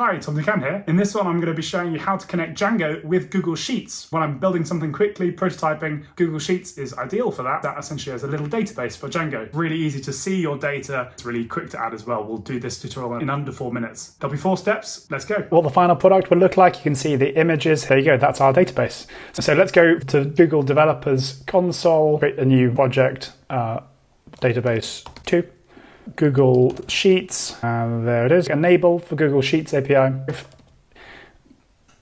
Hi, Tom Ducan here. In this one, I'm going to be showing you how to connect Django with Google Sheets. When I'm building something quickly, prototyping, Google Sheets is ideal for that. That essentially is a little database for Django. Really easy to see your data. It's really quick to add as well. We'll do this tutorial in under 4 minutes. There'll be 4 steps. Let's go. What the final product will look like, you can see the images. There you go, that's our database. So let's go to Google Developers Console, create a new project, database 2. Google Sheets, there it is. Enable for Google Sheets API.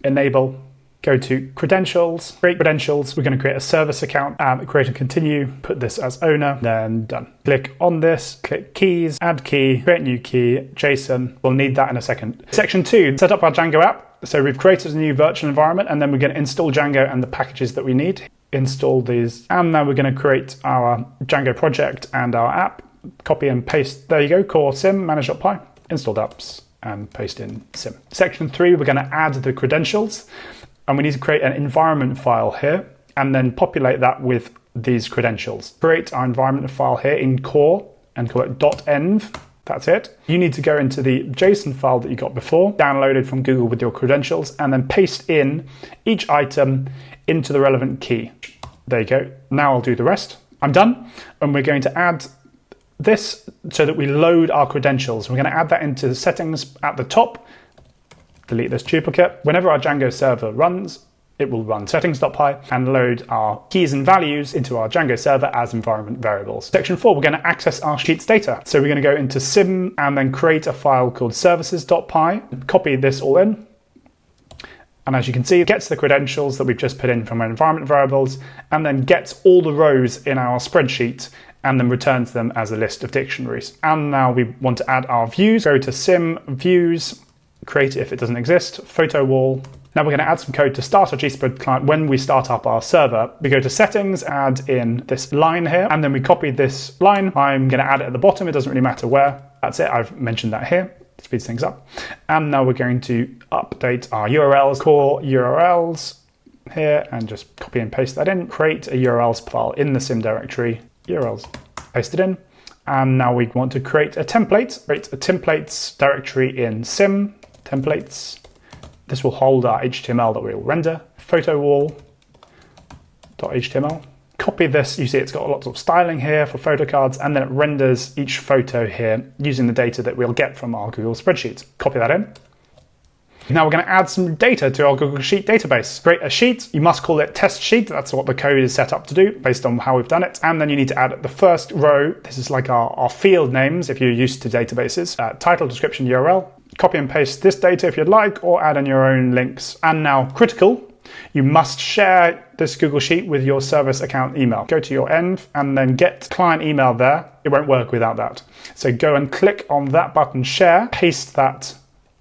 Enable, go to credentials, create credentials. We're going to create a service account, create and continue, put this as owner, then done. Click on this, click keys, add key, create new key, JSON. We'll need that in a second. Section 2, set up our Django app. So we've created a new virtual environment and then we're going to install Django and the packages that we need. Install these, and now we're going to create our Django project and our app. Copy and paste, there you go, core sim, manage.py, installed apps, and paste in sim. Section 3, we're going to add the credentials, and we need to create an environment file here, and then populate that with these credentials. Create our environment file here in core, and call it .env, that's it. You need to go into the JSON file that you got before, downloaded from Google with your credentials, and then paste in each item into the relevant key. There you go. Now I'll do the rest. I'm done, and we're going to add this so that we load our credentials. We're going to add that into the settings at the top. Delete this duplicate. Whenever our Django server runs, it will run settings.py and load our keys and values into our Django server as environment variables. Section 4, we're going to access our Sheets data. So we're going to go into sim and then create a file called services.py, copy this all in. And as you can see, it gets the credentials that we've just put in from our environment variables and then gets all the rows in our spreadsheet and then returns them as a list of dictionaries. And now we want to add our views. Go to sim, views, create it if it doesn't exist, photo wall. Now we're going to add some code to start our GSpread client when we start up our server. We go to settings, add in this line here, and then we copy this line. I'm going to add it at the bottom. It doesn't really matter where. That's it. I've mentioned that here. It speeds things up. And now we're going to update our URLs, core URLs here, and just copy and paste that in. Create a URLs file in the sim directory. URLs, paste it in. And now we want to create a template. Create a templates directory in sim, templates. This will hold our HTML that we will render. Photo wall.html. Copy this, you see it's got lots of styling here for photo cards, and then it renders each photo here using the data that we'll get from our Google spreadsheet. Copy that in. Now we're going to add some data to our Google Sheet database. Create a sheet, you must call it test sheet, that's what the code is set up to do based on how we've done it. And then you need to add the first row, this is like our field names if you're used to databases, title, description, URL. Copy and paste this data if you'd like, or add in your own links. And now critical, you must share this Google Sheet with your service account email. Go to your env and then get client email there. It won't work without that. So go and click on that button, share, paste that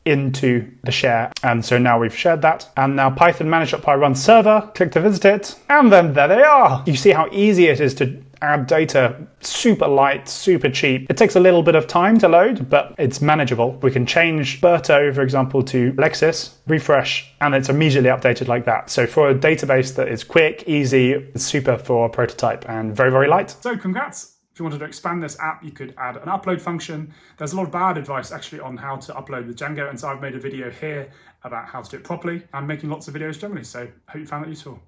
into the share. And so now we've shared that. And now Python manage.py run server, click to visit it. And then there they are. You see how easy it is to add data, super light, super cheap. It takes a little bit of time to load, but it's manageable. We can change Berto, for example, to Lexis, refresh, and it's immediately updated like that. So for a database that is quick, easy, it's super for a prototype and very, very light. So congrats. If you wanted to expand this app, you could add an upload function. There's a lot of bad advice actually on how to upload with Django, and so I've made a video here about how to do it properly. I'm making lots of videos generally, so I hope you found that useful.